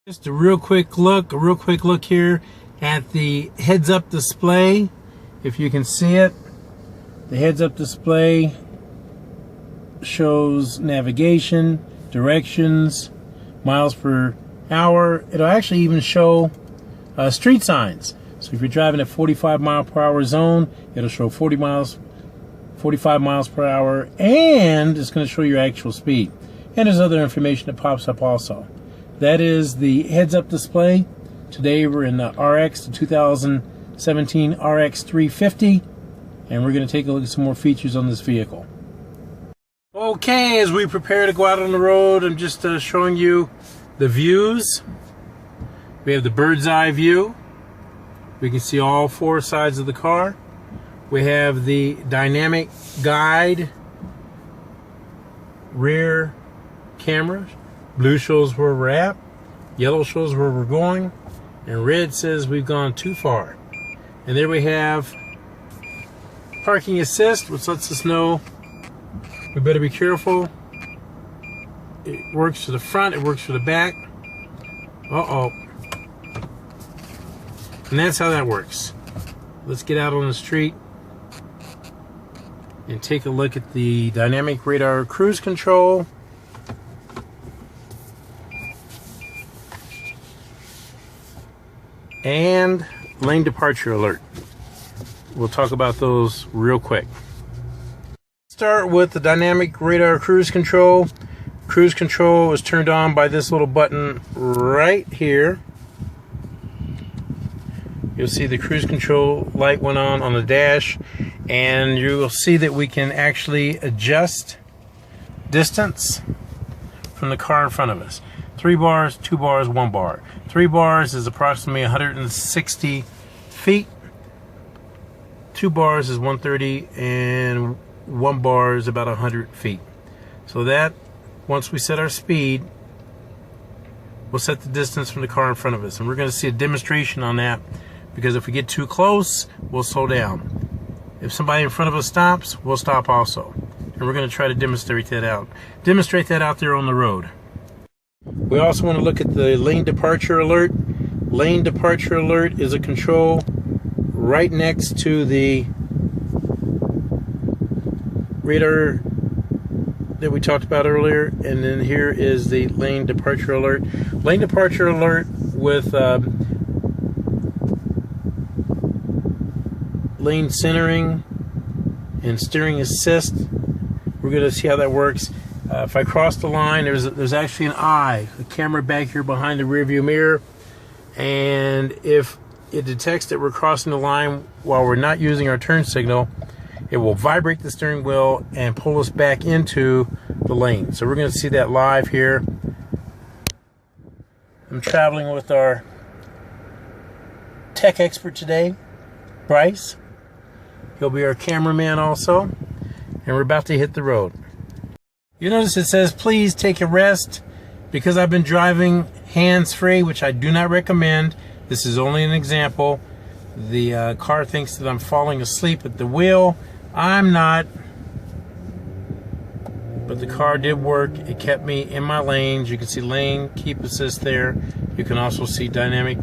Just a real quick look here at the heads-up display. If you can see it, the heads-up display shows navigation, directions, miles per hour. It'll actually even show street signs. So if you're driving at 45 mile per hour zone, it'll show 45 miles per hour, and it's going to show your actual speed. And there's other information that pops up also. That is the heads-up display. Today we're in the RX, the 2017 RX350, and we're going to take a look at some more features on this vehicle. Okay, as we prepare to go out on the road, I'm just showing you the views. We have the bird's eye view. We can see all four sides of the car. We have the dynamic guide rear camera. Blue shows where we're at, yellow shows where we're going, and red says we've gone too far. And there we have parking assist, which lets us know we better be careful. It works for the front, it works for the back. Uh-oh. And that's how that works. Let's get out on the street and take a look at the dynamic radar cruise control. And lane departure alert. We'll talk about those real quick. Start with the dynamic radar cruise control. Cruise control is turned on by this little button right here. You'll see the cruise control light went on the dash, and you will see that we can actually adjust distance from the car in front of us. 3 bars, 2 bars, 1 bar. 3 bars is approximately 160 feet. 2 bars is 130, and 1 bar is about 100 feet. So that, once we set our speed, we'll set the distance from the car in front of us. And we're going to see a demonstration on that, because if we get too close, we'll slow down. If somebody in front of us stops, we'll stop also. And we're going to try to demonstrate that out. Demonstrate that out there on the road. We also want to look at the lane departure alert. Lane departure alert is a control right next to the radar that we talked about earlier, and then here is the lane departure alert. Lane departure alert with lane centering and steering assist. We're going to see how that works. If I cross the line, there's actually an eye, a camera back here behind the rearview mirror, and if it detects that we're crossing the line while we're not using our turn signal, it will vibrate the steering wheel and pull us back into the lane. So we're going to see that live here. I'm traveling with our tech expert today, Bryce. He'll be our cameraman also, and we're about to hit the road. You notice it says, please take a rest, because I've been driving hands-free, which I do not recommend. This is only an example. The car thinks that I'm falling asleep at the wheel. I'm not. But the car did work. It kept me in my lanes. You can see lane keep assist there. You can also see dynamic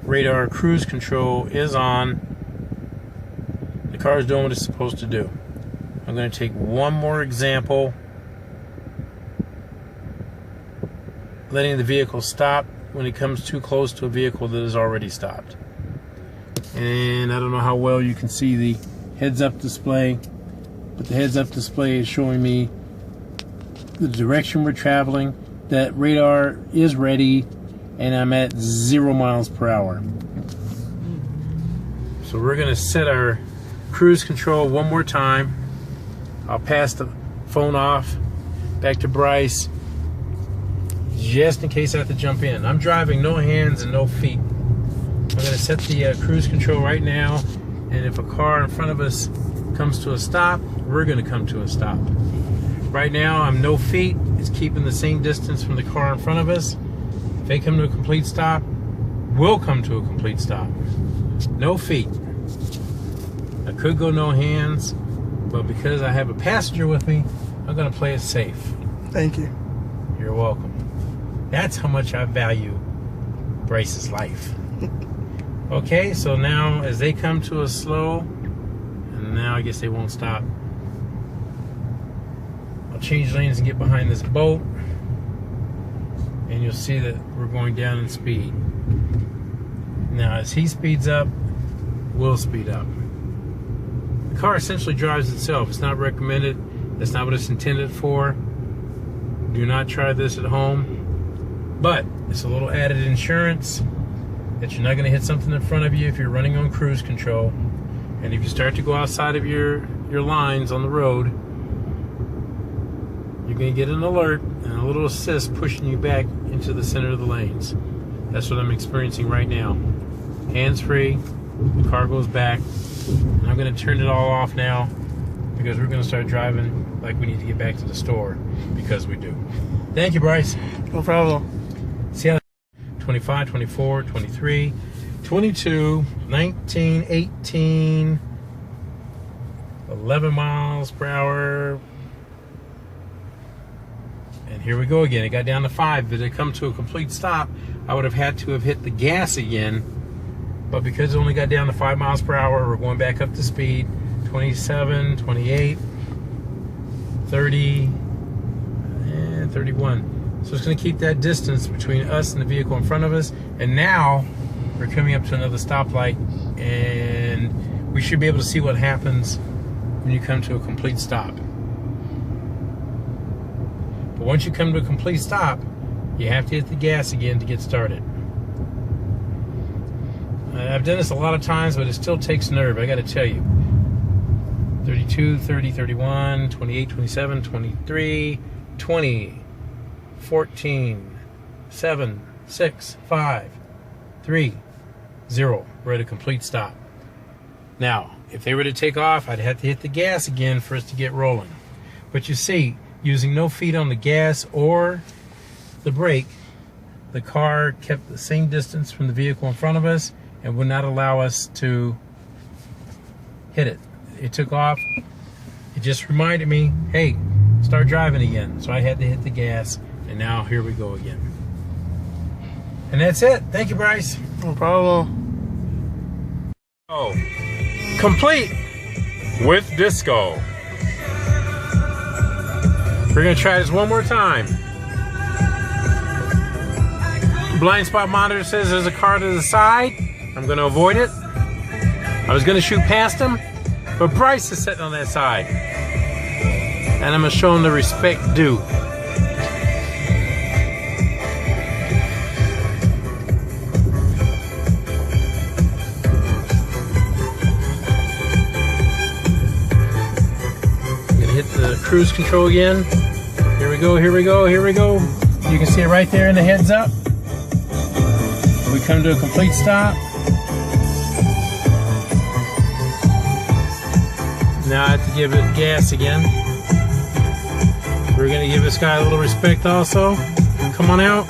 radar cruise control is on. The car is doing what it's supposed to do. I'm going to take one more example. Letting the vehicle stop when it comes too close to a vehicle that has already stopped. And I don't know how well you can see the heads-up display, but the heads-up display is showing me the direction we're traveling, that radar is ready, and I'm at 0 miles per hour. So we're going to set our cruise control one more time. I'll pass the phone off back to Bryce, just in case I have to jump in. I'm driving no hands and no feet. I'm going to set the cruise control right now, and if a car in front of us comes to a stop, we're going to come to a stop. Right now I'm no feet. It's keeping the same distance from the car in front of us. If they come to a complete stop, we'll come to a complete stop. No feet. I could go no hands, but because I have a passenger with me, I'm going to play it safe. Thank you. You're welcome. That's how much I value Bryce's life. Okay, so now as they come to a slow, and now I guess they won't stop. I'll change lanes and get behind this boat, and you'll see that we're going down in speed. Now as he speeds up, we'll speed up. The car essentially drives itself. It's not recommended. That's not what it's intended for. Do not try this at home. But it's a little added insurance that you're not going to hit something in front of you if you're running on cruise control. And if you start to go outside of your lines on the road, you're going to get an alert and a little assist pushing you back into the center of the lanes. That's what I'm experiencing right now. Hands-free, the car goes back, and I'm going to turn it all off now because we're going to start driving like we need to get back to the store, because we do. Thank you, Bryce. No problem. See how 25, 24, 23, 22, 19, 18, 11 miles per hour. And here we go again. It got down to 5. Did it come to a complete stop? I would have had to have hit the gas again. But because it only got down to 5 miles per hour, we're going back up to speed. 27, 28, 30, and 31. So it's going to keep that distance between us and the vehicle in front of us. And now we're coming up to another stoplight, and we should be able to see what happens when you come to a complete stop. But once you come to a complete stop, you have to hit the gas again to get started. I've done this a lot of times, but it still takes nerve, I got to tell you. 32, 30, 31, 28, 27, 23, 20, 14, 7, 6, 5, 3, 0. We're at a complete stop. Now, if they were to take off, I'd have to hit the gas again for us to get rolling. But you see, using no feet on the gas or the brake, the car kept the same distance from the vehicle in front of us and would not allow us to hit it. It took off. It just reminded me, hey, start driving again. So I had to hit the gas, and now here we go again. And that's it. Thank you, Bryce. No problem. Oh, complete with disco. We're going to try this one more time. Blind spot monitor says there's a car to the side. I'm going to avoid it. I was going to shoot past him, but Bryce is sitting on that side. And I'm going to show him the respect due. I'm going to hit the cruise control again. Here we go, here we go, here we go. You can see it right there in the heads up. We come to a complete stop. Now I have to give it gas again. We're going to give this guy a little respect also. Come on out.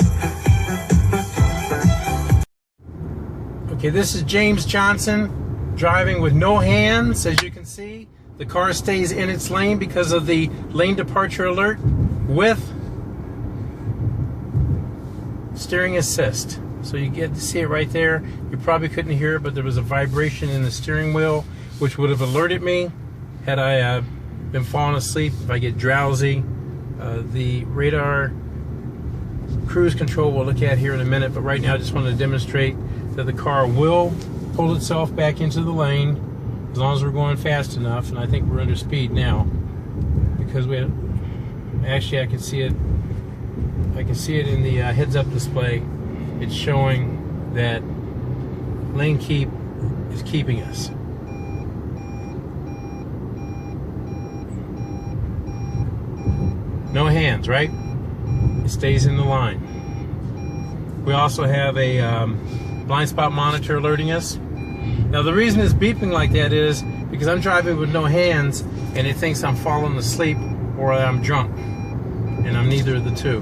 Okay, this is James Johnson driving with no hands. As you can see, the car stays in its lane because of the lane departure alert with steering assist. So you get to see it right there. You probably couldn't hear it, but there was a vibration in the steering wheel, which would have alerted me had I been falling asleep. If I get drowsy, the radar cruise control we'll look at here in a minute, but right now I just wanted to demonstrate that the car will pull itself back into the lane as long as we're going fast enough. And I think we're under speed now because we have, actually I can see it in the heads-up display. It's showing that lane keep is keeping us. No hands, right? It stays in the line. We also have a blind spot monitor alerting us. Now the reason it's beeping like that is because I'm driving with no hands and it thinks I'm falling asleep or I'm drunk. And I'm neither of the two.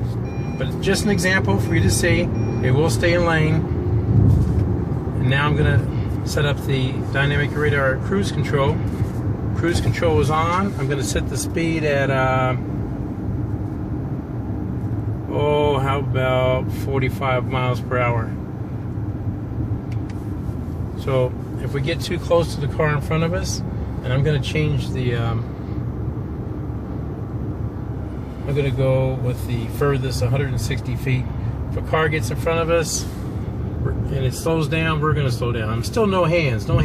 But just an example for you to see. It will stay in lane. And now I'm going to set up the dynamic radar cruise control. Cruise control is on. I'm going to set the speed at, how about 45 miles per hour? So if we get too close to the car in front of us, and I'm going to change the, I'm going to go with the furthest 160 feet. If a car gets in front of us and it slows down, we're going to slow down. I'm still no hands, no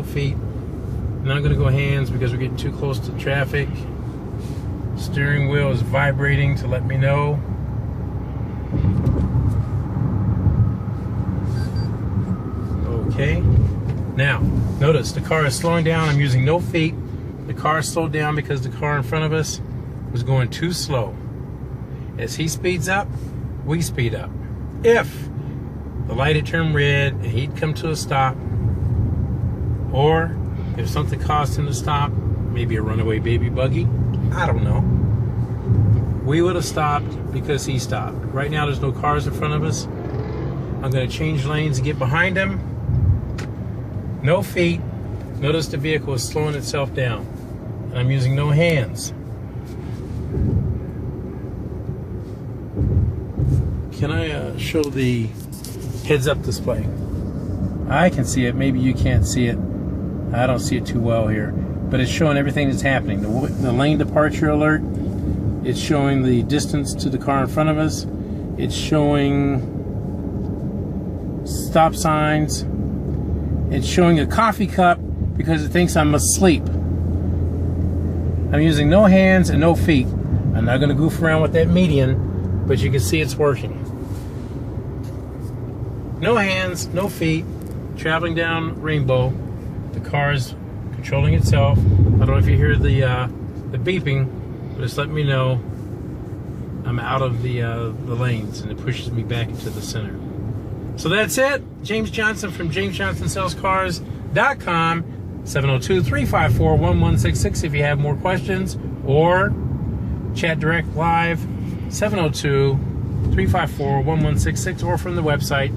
feet. And I'm going to go hands because we're getting too close to traffic. Steering wheel is vibrating to let me know. Okay. Now, notice the car is slowing down. I'm using no feet. The car slowed down because the car in front of us was going too slow. As he speeds up, we speed up. If the light had turned red and he'd come to a stop, or if something caused him to stop, maybe a runaway baby buggy, I don't know, we would have stopped because he stopped. Right now there's no cars in front of us. I'm going to change lanes and get behind him. No feet. Notice the vehicle is slowing itself down. And I'm using no hands. Can I show the heads-up display? I can see it. Maybe you can't see it. I don't see it too well here. But it's showing everything that's happening. The lane departure alert. It's showing the distance to the car in front of us. It's showing stop signs. It's showing a coffee cup because it thinks I'm asleep. I'm using no hands and no feet. I'm not going to goof around with that median, but you can see it's working. No hands, no feet, traveling down Rainbow. The car is controlling itself. I don't know if you hear the beeping, but it's letting me know I'm out of the lanes, and it pushes me back into the center. So that's it. James Johnson from JamesJohnsonSellsCars.com. 702-354-1166 if you have more questions, or chat direct live 702-354-1166, or from the website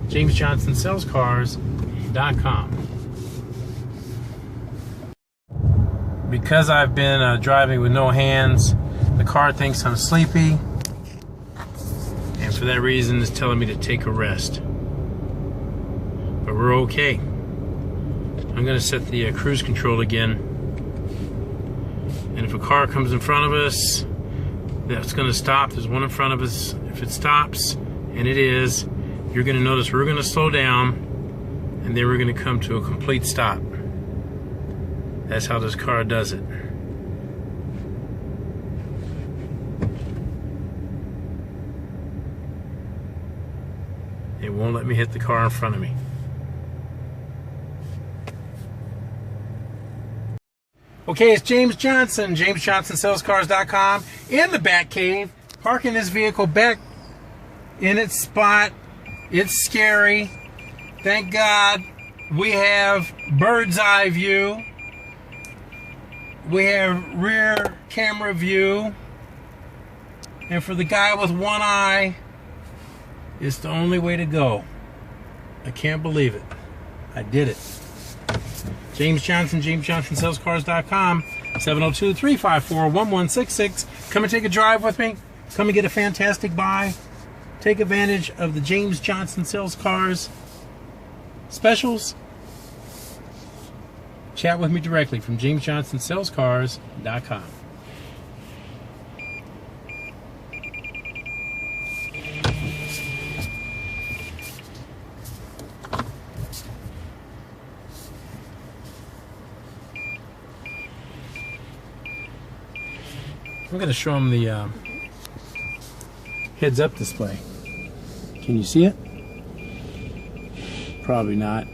JamesJohnsonSellsCars.com. Because I've been driving with no hands, the car thinks I'm sleepy, and for that reason it's telling me to take a rest. But we're okay. I'm going to set the cruise control again, and if a car comes in front of us that's going to stop, there's one in front of us, if it stops, and it is, you're going to notice we're going to slow down, and then we're going to come to a complete stop. That's how this car does it. It won't let me hit the car in front of me. Okay, it's James Johnson, JamesJohnsonSellsCars.com, in the Bat Cave, parking this vehicle back in its spot. It's scary. Thank God we have bird's eye view. We have rear camera view. And for the guy with one eye, it's the only way to go. I can't believe it. I did it. James Johnson, JamesJohnsonSellsCars.com, 702-354-1166. Come and take a drive with me. Come and get a fantastic buy. Take advantage of the James Johnson Sells Cars specials. Chat with me directly from JamesJohnsonSellsCars.com. I'm going to show them the heads-up display. Can you see it? Probably not.